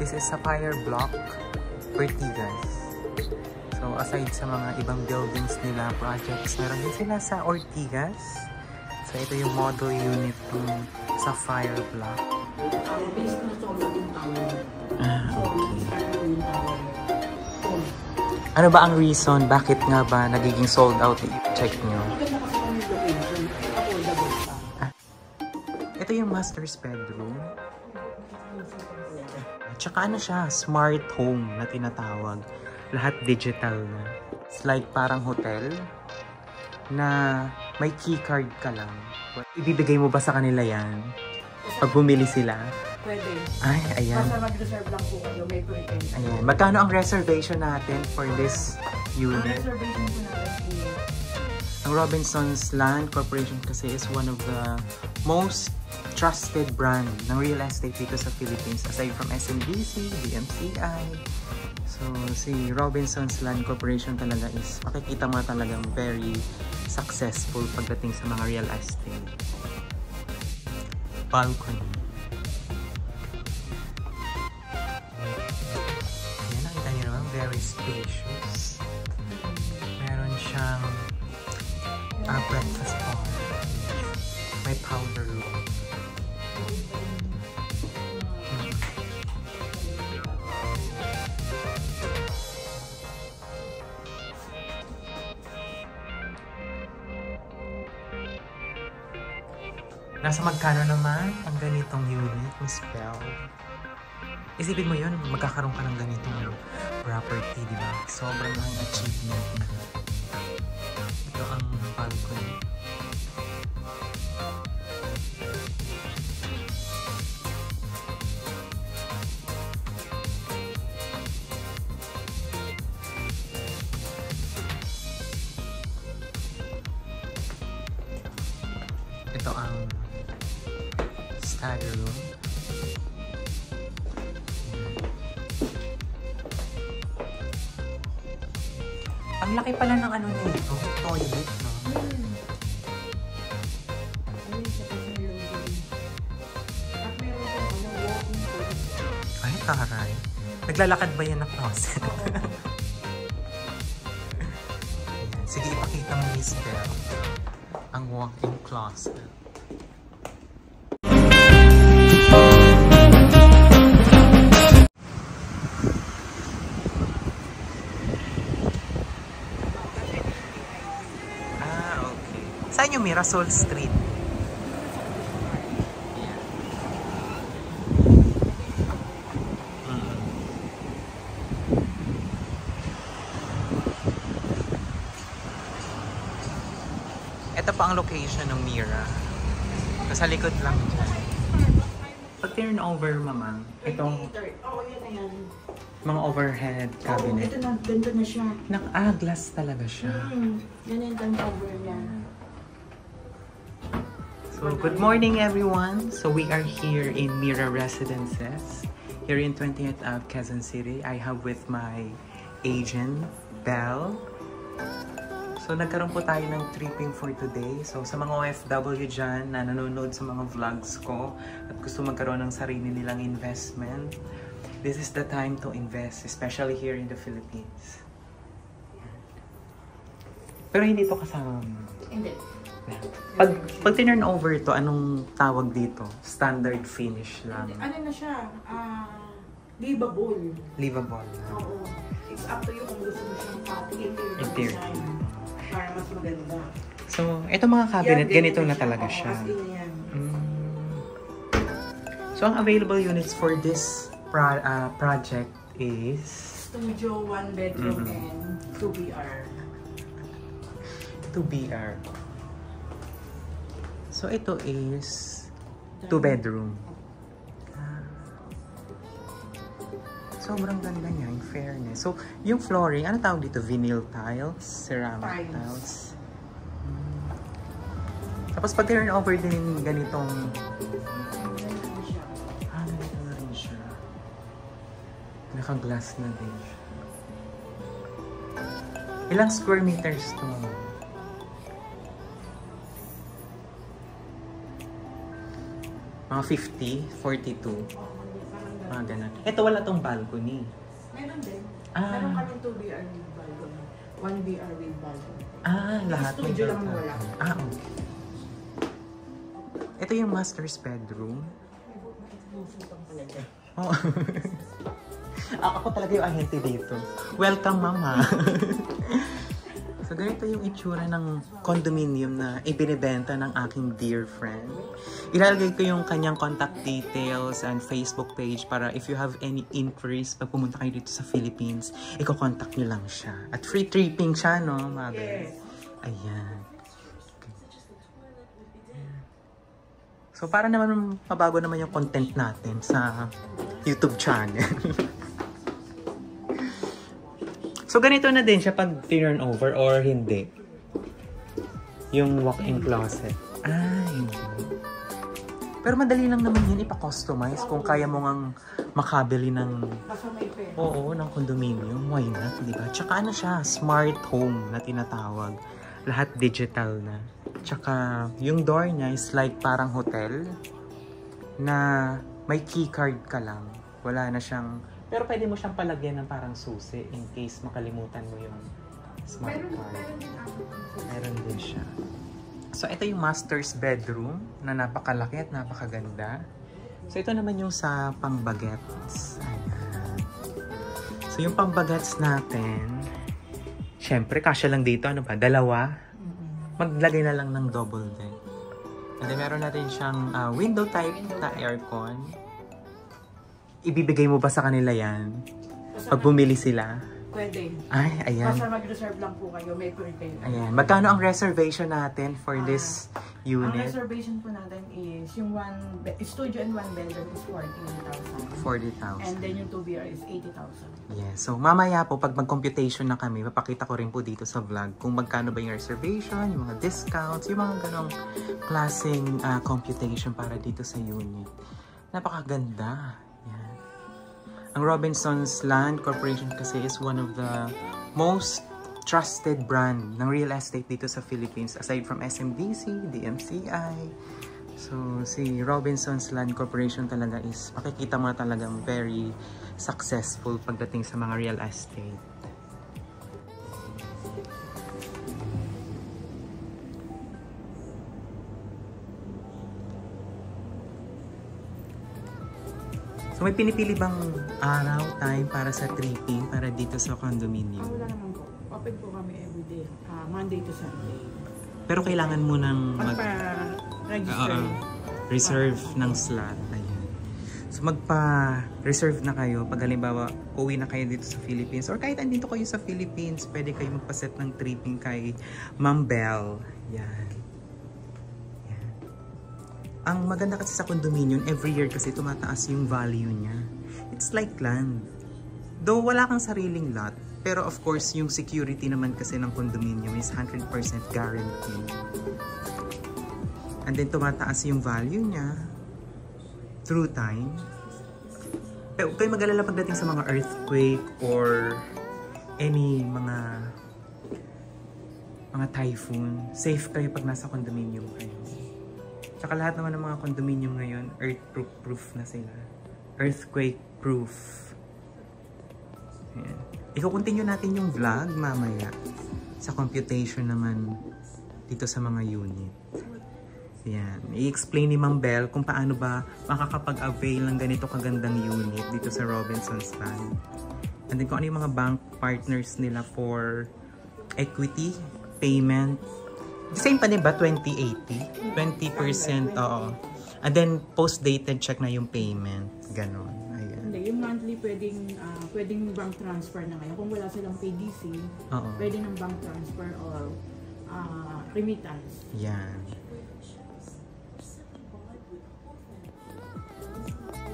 This is Sapphire Block, Ortigas. So, aside sa mga ibang buildings nila, projects, meron din sila sa Ortigas. So, ito yung model unit ng Sapphire Block. Okay. Ano ba ang reason? Bakit nga ba nagiging sold out? I-check nyo. Ito yung master's bedroom. Tsaka ano siya, smart home na tinatawag. Lahat digital na. It's like parang hotel na may keycard ka lang. Ibibigay mo ba sa kanila yan? Pag bumili sila? Pwede. Ay, ayan. Basta mag-reserve lang po kayo, may pwede. Ayan. Magkano ang reservation natin for this unit? Ang reservation po natin po. Ang Robinsons Land Corporation kasi is one of the most trusted brand ng real estate dito sa Philippines. Aside from SMBC, DMCI. So, si Robinsons Land Corporation talaga is, makikita mo talagang very successful pagdating sa mga real estate. Balcony. Ayan, nakita niyo naman, very spacious. Meron siyang breakfast bar. May powder room. Nasa magkano naman ang ganitong unit, Miss Bell? Isipin mo yun, magkakaroon ka ng ganitong property, di ba? Sobrang ang achievement na. Ito ang balcony. Ito ang study room. Ang laki pala ng ano nito, toilet, no? Ay, taray. Naglalakad ba yan na closet? Sige, ipakita mo, Miss Bell, ang walk-in closet. Saan yung Mirasol Street? Ito pa ang location ng Mira. Sa likod lang dyan. Pag turn over, mamang, itong mga overhead cabinet. Ito na, ganito na siya. Glass talaga siya. Ganyan ang over niya. So, good morning everyone. So, we are here in Mira Residences, here in 20th Ave, Quezon City. I have with my agent, Belle. So, nagkaroon po tayo ng tripping for today. So, sa mga OFW dyan na nanonood sa mga vlogs ko at gusto magkaroon ng sarili nilang investment, this is the time to invest, especially here in the Philippines. Pero hindi to kasama mo. Hindi. Pag tinurn over ito, anong tawag dito? Standard finish lang. Ano na siya? Livable. Livable. Oo. It's up to you kung gusto mo siyang pati Interior. Para mas maganda. So, ito mga cabinet, ganito na talaga siya. So, ang available units for this project is Studio, 1 bedroom, and 2 BR. 2 BR. So, ito is 2 bedroom. Sobrang ganda niya, in fairness. So, yung flooring, ano tawag dito? Vinyl tiles? Ceramic tiles? Tapos, pag turn over din ganitong... ganito na rin siya. Naka-glass na din siya. Ilang square meters to? Mga 50, 42. mga ganun. Ito, wala tong balcony. Meron din. Ah. Meron kami 2 BR with balcony. 1 BR with balcony. Lahat. Studio lang wala. Okay. Ito yung master's bedroom. Oh. Ako talaga yung ahente dito. Welcome, mama. So, ganito yung itsura ng condominium na ibinibenta ng aking dear friend. Ilalagay ko yung kanyang contact details and Facebook page para if you have any inquiries pag pumunta kayo dito sa Philippines, i-contact nyo lang siya. At free tripping siya, no, mother? Yes. Ayan. So, para naman mabago naman yung content natin sa YouTube channel. So, ganito na din siya pag turn over or hindi. Yung walk-in closet. Hindi. Pero madali lang naman yun ipa-customize kung kaya mo ngang makabili ng... Basta may pera. Oo, ng condominium. Why not, diba? Tsaka ano siya, smart home na tinatawag. Lahat digital na. Tsaka yung door niya is like parang hotel na may keycard ka lang. Wala na siyang... Pero pwede mo siyang palagyan ng parang susi in case makalimutan mo yung smart card. Meron din siya. So, ito yung master's bedroom na napakalaki at napakaganda. So, ito naman yung sa pang-bagets. Ayan. So, yung pang-bagets natin, syempre, kasya lang dito. Ano ba? Dalawa. Maglagay na lang ng double deck. And then, meron natin siyang window type na aircon. Ibibigay mo ba sa kanila yan? Pag bumili sila? Pwede. Ay, ayan. Basta mag-reserve lang po kayo, may curtain. Ayan. Magkano ang reservation natin for this Ang unit? reservation po natin is yung studio and 1 bedroom is 40,000. 40,000. And then yung 2 BR is 80,000. Yes. So, mamaya po, pag mag-computation na kami, papakita ko rin po dito sa vlog kung magkano ba yung reservation, yung mga discounts, yung mga ganong klaseng computation para dito sa unit. Napakaganda. Yan. Ang Robinsons Land Corporation kasi is one of the most trusted brand ng real estate dito sa Philippines aside from SMBC, DMCI. So, si Robinsons Land Corporation talaga is makikita mo na talagang very successful pagdating sa mga real estate. So, may pinipili bang araw, time para sa tripping, para dito sa condominium? Wala naman po. Open po kami everyday. Monday to Sunday. Pero kailangan mo nang Magpa-register. Reserve ng slot. Ayan. So, magpa-reserve na kayo pag halimbawa uwi na kayo dito sa Philippines or kahit andito kayo sa Philippines, pwede kayo magpaset ng tripping kay Ma'am Belle. Yan. Yan. Ang maganda kasi sa condominium, every year kasi tumataas yung value niya. It's like land. Though wala kang sariling lot, pero of course, yung security naman kasi ng condominium is 100% guaranteed. And then tumataas yung value niya through time. Pero kayo mag-alala pagdating sa mga earthquake or any mga typhoon. Safe kayo pag nasa condominium kayo. Tsaka lahat naman ng mga condominium ngayon, earthquake-proof na sila. Earthquake-proof. Ayan. I-continue natin yung vlog mamaya sa computation naman dito sa mga unit. Yan. I-explain ni Ma'am Belle kung paano ba makakapag-avail ng ganito kagandang unit dito sa Robinsons Land. And then kung ano yung mga bank partners nila for equity, payment. The same pa din ba? 20/80? 20%, oo. And then post-dated check na yung payment. Ganon. Ayan. Hindi, yung monthly pwedeng bank transfer na ngayon. Kung wala silang PDC, pwede ng bank transfer or remittance. Yan.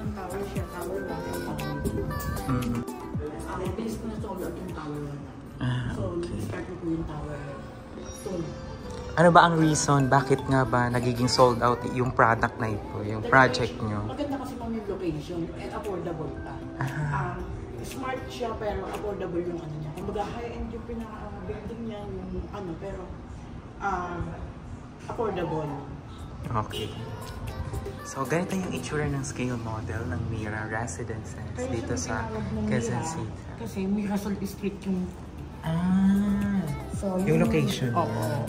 Yung tower siya, tower 1 and tower 2. Mabilis ko na sold out yung tower 1. So, start ko yung tower 2. Ano ba ang reason? Bakit nga ba nagiging sold out yung product na ito? Yung project nyo? Maganda kasi pang yung location and affordable pa. Smart siya pero affordable yung ano niya. Kumbaga high-end yung pinaka-building niya, yung ano, pero affordable. Okay. So, ganito yung itsura ng scale model ng Mira Residences dito sa Quezon City. Kasi Mirasol Street yung... So, yung location. Oo.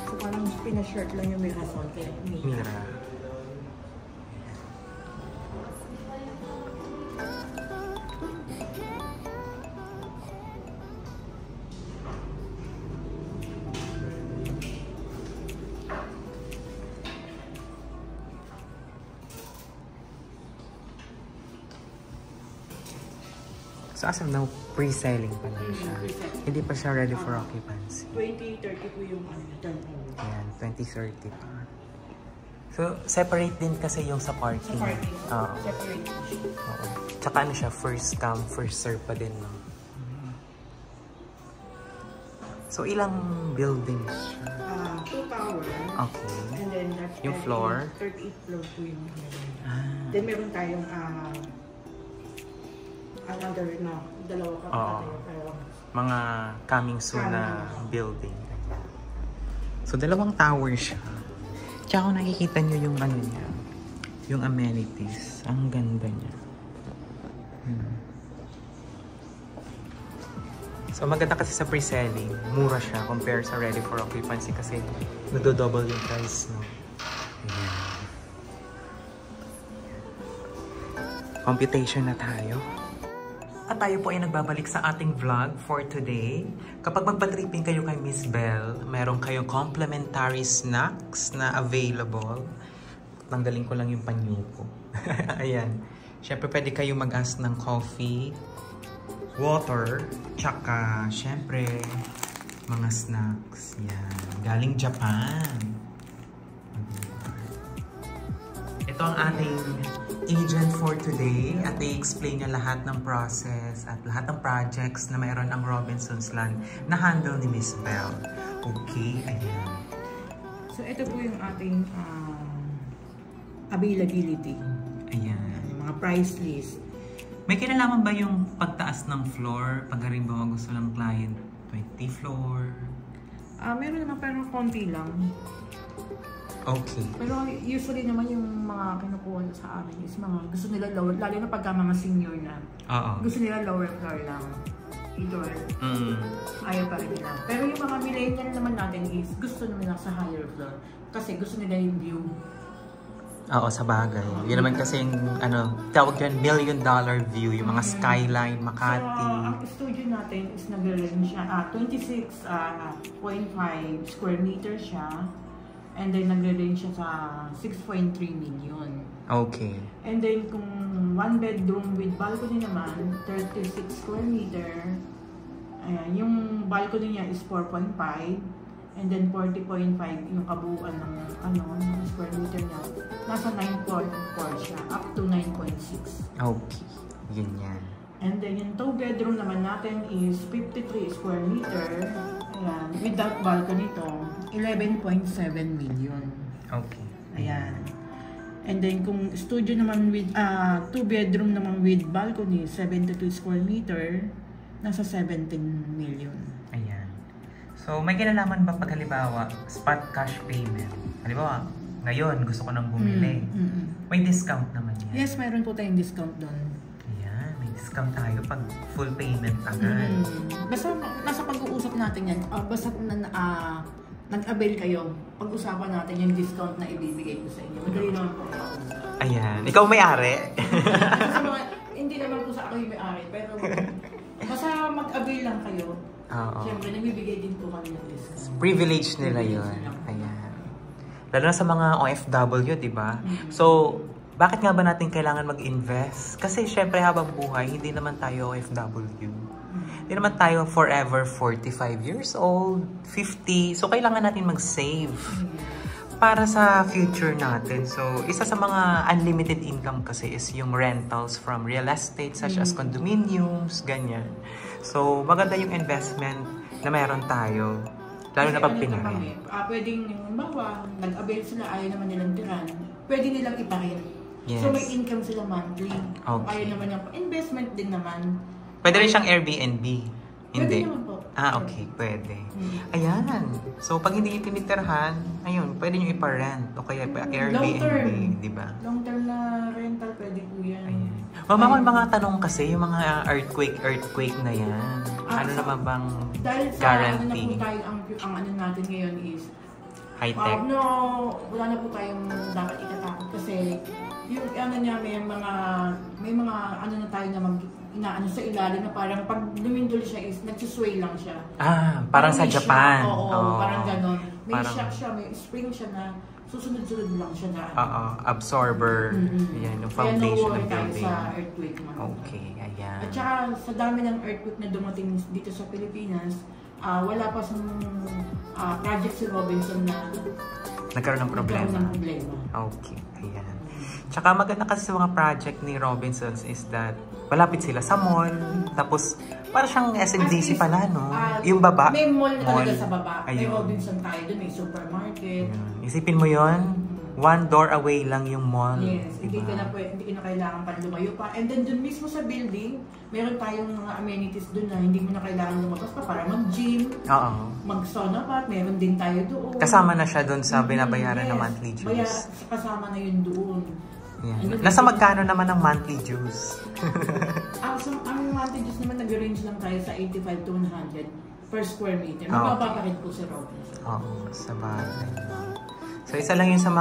So, parang pinashort lang yung Mirasol kaya Mira. So, as of now, pre-selling pa lang siya. Hindi pa siya ready for occupancy. 2030 po yung turnover. Ayan, 2030 pa. So, separate din kasi yung sa parking. Sa parking. Oo. Separate po siya. Oo. Tsaka ano siya, first come, first serve pa din, no? So, ilang buildings siya? 2 towers. Okay. And then, that's Yung floor? 38 floor po yung Ah. Then, meron tayong another na dalawa ka tayo. Pero, Mga coming soon na building. So, dalawang tower siya. Tsaka kung nakikita nyo yung ano niya, yung amenities. Ang ganda niya. So, maganda kasi sa pre-selling. Mura siya compare sa ready for occupancy kasi nagdo-double yung price, no? Ayan. Computation na tayo. At tayo po ay nagbabalik sa ating vlog for today. Kapag magpa-tripping kayo kay Miss Belle, meron kayong complimentary snacks na available. Tanggalin ko lang yung panyo ko. Ayan. Siyempre pwede kayo mag-ask ng coffee, water, tsaka siyempre mga snacks. Yan. Galing Japan. Ito ang ating agent for today at i-explain niya lahat ng process at lahat ng projects na mayroon ang Robinsons Land na handle ni Miss Belle. Okay, ayan. so, ito po yung ating availability. Ayan. Yung mga price list. May kinalaman ba yung pagtaas ng floor? Pag rin ba gusto ng client 20 floor? Meron naman pero konti lang. Okay. Pero usually naman yung mga kinukuha sa amin is mga gusto nila lower, lalo na pagka mga senior na. Oo. Gusto nila lower floor lang. Either ayaw pa rin nila. Pero yung mga millennial naman natin is gusto nila sa higher floor. Kasi gusto nila yung view. Oo, sa bagay. Yun naman kasi yung, ano, tawag yan, $1 million view, yung mga skyline, Makati. So, ang studio natin is nag-range siya, 26.5 square meter siya. And then, nag-range siya sa 6.3 million. Okay. And then, kung one bedroom with balcony naman, 36 square meter. Ayan, yung balcony niya is 4.5. And then, 40.5 yung kabuuan ng, ng square meter niya. Nasa 9.4 siya, up to 9.6. Okay. Yun yan. And then, yung 2 bedroom naman natin is 53 square meter. Ayan, without balcony to, 11.7 million. Okay. Ayan. And then, kung studio naman with, 2 bedroom naman with balcony, 72 square meter, nasa 17 million. Ayan. So, may kinalaman ba pag halimbawa, spot cash payment? Halimbawa, ngayon gusto ko nang bumili. May discount naman yan. Yes, mayroon po tayong discount doon. Ayan, may discount tayo pag full payment agad. Basta nasa pag-uusap natin yan, basta nag-avail kayo, pag-usapan natin yung discount na ibibigay ko sa inyo. Madali naman po ako. Ayan, ikaw may-ari. Sa mga, hindi naman po sa ako yung may-ari, pero basta mag-avail lang kayo. Oo. Siyempre, nagbibigay din po kami ng discount. Privilege nila yun. Ayan. Lalo na sa mga OFW, di ba? So, bakit nga ba natin kailangan mag-invest? Kasi syempre habang buhay, hindi naman tayo OFW. Hindi naman tayo forever 45 years old, 50. So, kailangan natin mag-save para sa future natin. So, isa sa mga unlimited income kasi is yung rentals from real estate such as condominiums, ganyan. So, maganda yung investment na meron tayo. Lalo na pag pinarent. Pwedeng, bawa, nag-avail sila, ayaw naman nilang tiran. Pwede nilang iparent. Yes. So, may income sila monthly. Okay. Ayaw naman yung investment din naman. Pwede rin siyang Airbnb. Hindi. Pwede naman po. Okay, pwede. Ayan. So, pag hindi nyo tinitirhan, ayun, pwede nyo ipa-rent o kaya Airbnb, di ba? Long-term na rental, pwede po yan. Ayan. Mama, may mga tanong kasi, yung mga earthquake na yan. Ano naman bang dahil sa guarantee? ano na po tayo, ang ano natin ngayon is, High-tech? no, wala na po tayong dapat itatakot kasi yung ano niya, may mga ano na tayo na inaano sa ilalim na parang pag lumindol siya is nagsusway lang siya. Parang sa may Japan. shock, oo, parang ganon. May Parang, shock siya, may spring siya na susunod-sunod lang siya na. Absorber. Yan, yung foundation ng Kaya tayo building. sa earthquake man. Okay, ayan. At saka sa dami ng earthquake na dumating dito sa Pilipinas, wala pa sa project si Robinson na Nagkaroon ng problema. Okay, ayan. Tsaka maganda kasi sa mga project ni Robinsons is that malapit sila sa mall, tapos para siyang SMDC pala, no? Yung baba. May mall talaga sa baba. May Ayun. Robinson tayo doon, may supermarket. Isipin mo yon, one door away lang yung mall. Yes, diba? hindi ka na kailangan pa lumayo pa. And then doon mismo sa building, meron tayong mga amenities doon na hindi mo na kailangan lumabas pa para mag-gym, mag-sauna pa, meron din tayo doon. Kasama na siya doon sa binabayaran na monthly dues. Kasama na yun doon. Yeah. Nasa magkano naman ang monthly dues? Ang monthly dues naman nag-range lang tayo sa 85 to 100 per square meter. Mababa pa rin po si Robinson. Oo, sa bagay. So isa lang yun sa